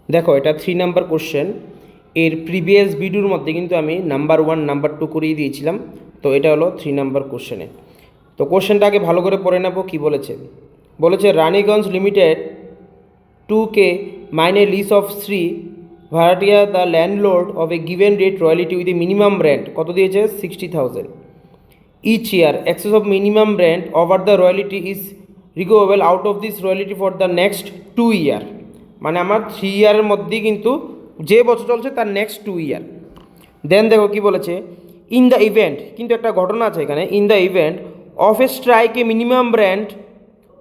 দেখো, এটা 3 number question. এর প্রিভিয়াস ভিডিওর মধ্যে কিন্তু আমি নাম্বার 1 নাম্বার 2 করিয়ে দিয়েছিলাম। তো এটা হলো 3 নাম্বার কোশ্চেনে। তো কোশ্চেনটা আগে ভালো করে পড়ে নেবো। কী বলেছে? বলেছে রানীগঞ্জ লিমিটেড 2K মাইনে লিজ অফ শ্রী ভাড়াটিয়া the landlord of a given rate royalty with a minimum rent কত দিয়েছে? 60,000 each year. Excess of minimum rent over the royalty is recoverable out of this royalty for the next 2 year. মানে আমার 3 ইয়ারের মধ্যেই কিন্তু যে বছর চলছে তার নেক্সট 2 ইয়ার। দেন দেখো কি বলেছে, ইন দ্য ইভেন্ট, কিন্তু একটা ঘটনা আছে এখানে, in the event of a strike a minimum rent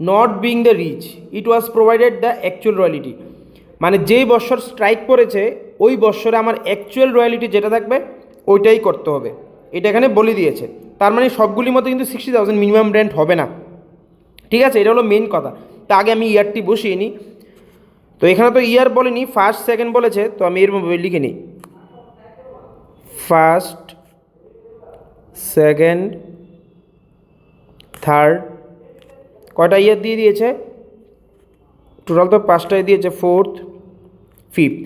not being the reach it was provided the actual royalty. মানে যেই বছর স্ট্রাইক করেছে ওই বছরে আমার অ্যাকচুয়াল রয়্যালিটি যেটা থাকবে ওইটাই করতে হবে, এটা এখানে বলে দিয়েছে। তার মানে সবগুলির মধ্যে কিন্তু 60,000 মিনিমাম রেন্ট হবে না। ঠিক আছে, এটা হলো মেন কথা। তা আগে আমি ইয়ারটি বসিয়ে নিই। তো এখানে তো ইয়ার বলেনি, ফার্স্ট সেকেন্ড বলেছে, তো আমি এর মধ্যে লিখে নিই ফার্স্ট, সেকেন্ড, থার্ড। কয়টা ইয়ার দিয়ে দিয়েছে? টোটাল তো 5টাই দিয়েছে, ফোর্থ, ফিফথ।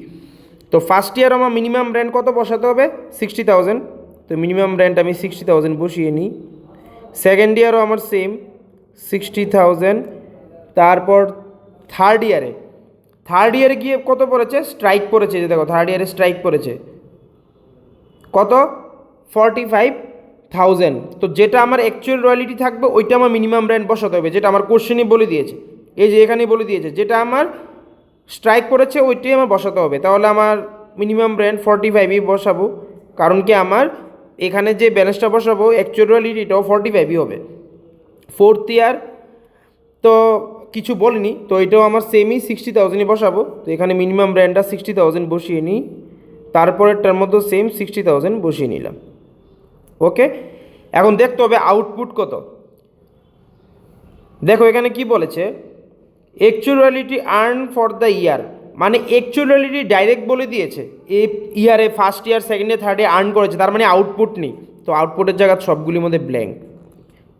তো ফার্স্ট ইয়ার আমার মিনিমাম রেন্ট কত বসাতে হবে? 60,000। তো মিনিমাম রেন্ট আমি 60,000 বসিয়ে নিই। সেকেন্ড ইয়ারও আমার সেম 60,000। তারপর থার্ড ইয়ারে গিয়ে কত পড়েছে? স্ট্রাইক পড়েছে, যে দেখো থার্ড ইয়ারে স্ট্রাইক পড়েছে কত? 45,000। তো যেটা আমার অ্যাকচুয়াল রয়্যালিটি থাকবে ওইটা আমার মিনিমাম রেন্ট বসাতে হবে, যেটা আমার কোশ্চেনই বলে দিয়েছে, এই যে এখানেই বলে দিয়েছে যেটা আমার স্ট্রাইক করেছে ওইটাই আমার বসাতে হবে। তাহলে আমার মিনিমাম রেন্ট 45ই বসাবো, কারণ কি আমার এখানে যে ব্যালেন্সটা বসাবো অ্যাকচুয়াল রয়্যালিটিটাও 45ই হবে। ফোর্থ ইয়ার তো কিছু বলিনি, তো এটাও আমার সেমই 60,000ই বসাবো। তো এখানে মিনিমাম রেন্টটা 60,000 বসিয়ে নিই, তারপরেরটার মধ্যে সেম 60,000 বসিয়ে নিলাম। ওকে, এখন দেখতে হবে আউটপুট কত। দেখো এখানে কি বলেছে, actuality earn for the year, মানে অ্যাকচুয়ালিটি ডাইরেক্ট বলে দিয়েছে এই ইয়ারে first year, second year, third year earn করেছে, তার মানে আউটপুট নেই। তো আউটপুটের জায়গা সবগুলির মধ্যে ব্ল্যাঙ্ক,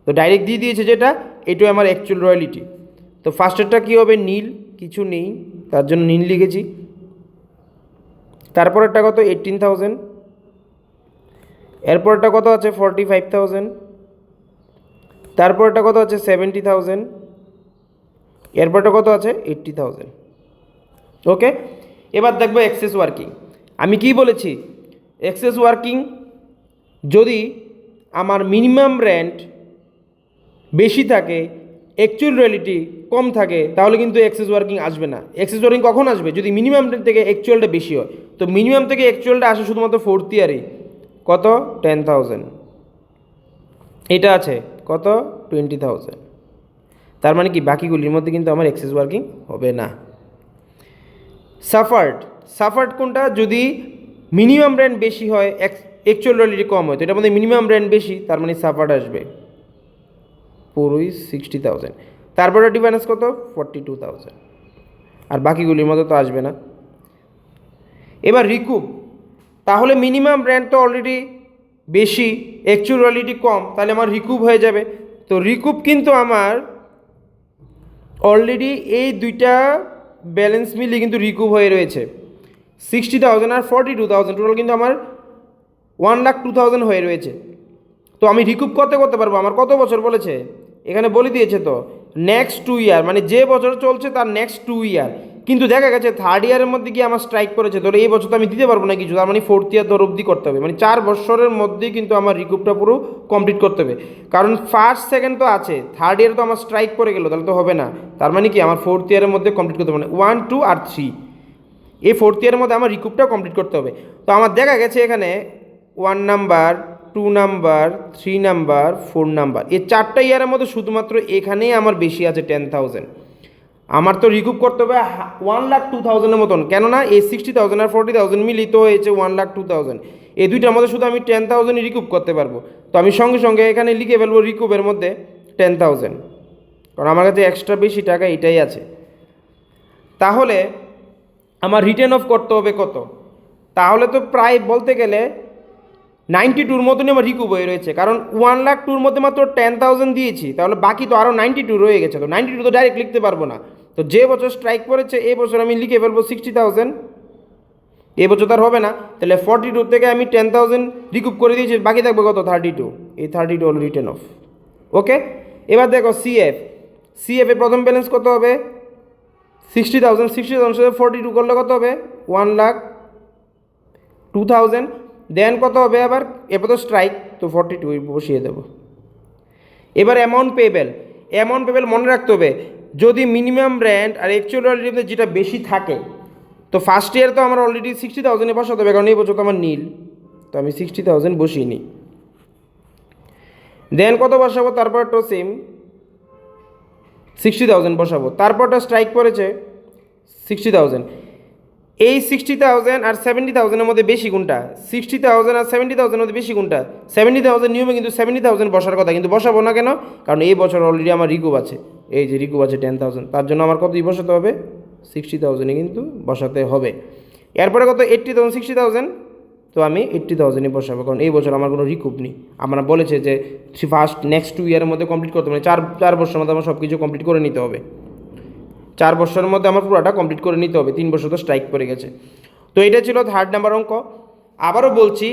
তো ডাইরেক্ট দিয়ে দিয়েছে যেটা, এটাই আমার অ্যাকচুয়াল রয়্যালিটি। তো ফার্স্টেরটা কী হবে? নীল, কিছু নেই, তার জন্য নীল লিখেছি। তারপরেরটা কত? 18,000। এরপরটা কত আছে? 45,000। তারপরটা কত আছে? 70,000। এরপরটা কত আছে? 80,000। ওকে, এবার দেখবো এক্সেস ওয়ার্কিং। আমি কি বলেছি? এক্সেস ওয়ার্কিং যদি আমার মিনিমাম রেন্ট বেশি থাকে, অ্যাকচুয়াল রয়্যালিটি কম থাকে, তাহলে কিন্তু এক্সেস ওয়ার্কিং আসবে না। এক্সেস ওয়ার্কিং কখন আসবে? যদি মিনিমাম থেকে অ্যাকচুয়ালটা বেশি হয়। তো মিনিমাম থেকে অ্যাকচুয়ালটা আসে শুধুমাত্র ফোর্থ ইয়ারেই। কত? 10,000। এটা আছে কত? 20,000। তার মানে কি বাকিগুলির মধ্যে কিন্তু আমার এক্সেস ওয়ার্কিং হবে না। সাফার্ড কোনটা? যদি মিনিমাম রেন্ট বেশি হয়, অ্যাকচুয়াল রয়্যালিটি কম হয়, তো এটার মধ্যে মিনিমাম রেন্ট বেশি, তার মানে সাফার্ড আসবে পুরোই 60,000। তারপরে ডিফারেন্স কত? 42,000। আর বাকিগুলির মধ্যে তো আসবে না। এবার রিকুপ, তাহলে মিনিমাম রেন্ট তো অলরেডি বেশি, অ্যাকচুয়াল রয়্যালিটি কম, তাহলে আমার রিকুপ হয়ে যাবে। তো রিকুপ কিন্তু আমার অলরেডি এই দুইটা ব্যালেন্স মিলিয়ে কিন্তু রিকুপ হয়ে রয়েছে। 60,000 আর 42,000 টোটাল কিন্তু আমার 1,02,000 হয়ে রয়েছে। তো আমি রিকুপ করতে পারবো। আমার কত বছর বলেছে? এখানে বলে দিয়েছে তো নেক্সট 2 ইয়ার, মানে যে বছর চলছে তার নেক্সট 2 ইয়ার। কিন্তু দেখা গেছে থার্ড ইয়ারের মধ্যে গিয়ে আমার স্ট্রাইক করেছে, ধরো এই বছর তো আমি দিতে পারবো না কিছু, তার মানে ফোর্থ ইয়ার ধর অবধি করতে হবে, মানে 4 বছরের মধ্যেই কিন্তু আমার রিকুপটা পুরো কমপ্লিট করতে হবে। কারণ ফার্স্ট সেকেন্ড তো আছে, থার্ড ইয়ারে তো আমার স্ট্রাইক করে গেলো, তাহলে তো হবে না। তার মানে কি আমার ফোর্থ ইয়ারের মধ্যে কমপ্লিট করতে হবে, 1, 2 আর 3, এই ফোর্থ ইয়ারের মধ্যে আমার রিকুপটা কমপ্লিট করতে হবে। তো আমার দেখা গেছে এখানে 1 নাম্বার, 2 নাম্বার, 3 নাম্বার, 4 নাম্বার, এই 4টা ইয়ারের মধ্যে শুধুমাত্র এখানেই আমার বেশি আছে 10,000। আমার তো রিকুপ করতে হবে 1,02,000 মতন, কেননা এই 60,000 আর 40,000 মিলিত হয়েছে 1,02,000। এই দুইটার মধ্যে শুধু আমি 10,000 রিকুপ করতে পারবো। তো আমি সঙ্গে সঙ্গে এখানে লিখে ফেলবো রিকুপের মধ্যে 10,000, কারণ আমার কাছে এক্সট্রা বেশি টাকা এটাই আছে। তাহলে আমার রিটার্ন অফ করতে হবে কত? তাহলে তো প্রায় বলতে গেলে 92 মতনই আমার রিকুপ হয়ে রয়েছে, কারণ 1,02,000 মধ্যে মাত্র 10,000 দিয়েছি, তাহলে বাকি তো আরও 92 রয়ে গেছে। তো 92 তো ডাইরেক্ট লিখতে পারবো না। তো যে বছর স্ট্রাইক করেছে এই বছর আমি লিখে ফেলবো 60,000 এই বছর তার হবে না, তাহলে 42 থেকে আমি 10,000 রিকুপ করে দিয়েছি, বাকি থাকবে কত 32, এই 32 হলো রিটার্ন অফ। ওকে, এবার দেখো সিএফ এর প্রথম ব্যালেন্স কত হবে 60,000, 60,000 সাথে 42 করলে কত হবে 1,02,000, দেন কত হবে আবার, এরপর তো স্ট্রাইক, তো 42 বসিয়ে দেবো। এবার অ্যামাউন্ট পেবেল মনে রাখতে হবে, যদি মিনিমাম রেন্ট আর অ্যাকচুয়াল রিয়ালিটিতে যেটা বেশি থাকে, তো ফার্স্ট ইয়ার তো আমার অলরেডি 60,000 বসাতে হবে, কারণ এই বছর তো আমার নীল, তো আমি 60,000 বসিয়ে নিই। দেন কত বসাবো, তারপরটা সেম 60,000 বসাবো, তারপরটা স্ট্রাইক করেছে 60,000। এই 60,000 আর 70,000-এর মধ্যে বেশি কোনটা, 60,000 আর 70,000-এর মধ্যে বেশি কোনটা, 70,000 নিয়মে কিন্তু 70,000 বসার কথা, কিন্তু বসাবো না কেন, কারণ এই বছর অলরেডি আমার রিকুপ আছে, এই যে রিকুপ আছে 10,000, তার জন্য আমার কতই বসাতে হবে 60,000-ই কিন্তু বসাতে হবে। এরপরে কত 80,000, 60,000, তো আমি 80,000-ই বসাবো, কারণ এই বছর আমার কোনো রিকুপ নেই। আমরা বলেছে যে ফার্স্ট নেক্সট 2 ইয়ারের মধ্যে কমপ্লিট করতে হবে, চার বছরের মধ্যে আমার সব কিছু কমপ্লিট করে নিতে হবে, 4 বছরের মধ্যে আমার পুরোটা কমপ্লিট করে নিতে হবে, 3 বছর তো স্ট্রাইক পড়ে গেছে। তো এটা ছিল থার্ড নাম্বার অঙ্ক। আবারও বলছি,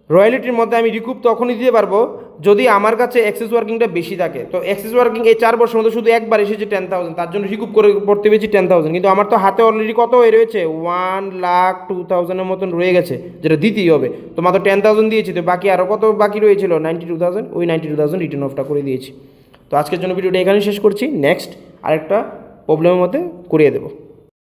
রয়্যালিটির মধ্যে আমি রিকুপ তখনই দিতে পারবো যদি আমার কাছে এক্সেস ওয়ার্কিংটা বেশি থাকে। তো এক্সেস ওয়ার্কিং এই 4 বছরের মধ্যে শুধু একবার এসেছে 10,000, তার জন্য রিকুপ করে পড়তে পেরেছি 10,000, কিন্তু আমার তো হাতে অলরেডি কত হয়ে রয়েছে 1,02,000-এর মতন রয়ে গেছে, যেটা দিতেই হবে। তো মাত্র 10,000 দিয়েছি, তো বাকি আরও কত বাকি রয়েছিল 92,000, ওই 92,000 রিটার্ন অফটা করে দিয়েছি। তো আজকের জন্য ভিডিওটা এখানে শেষ করছি, নেক্সট আরেকটা প্রবলেমের মধ্যে করিয়ে দেবো।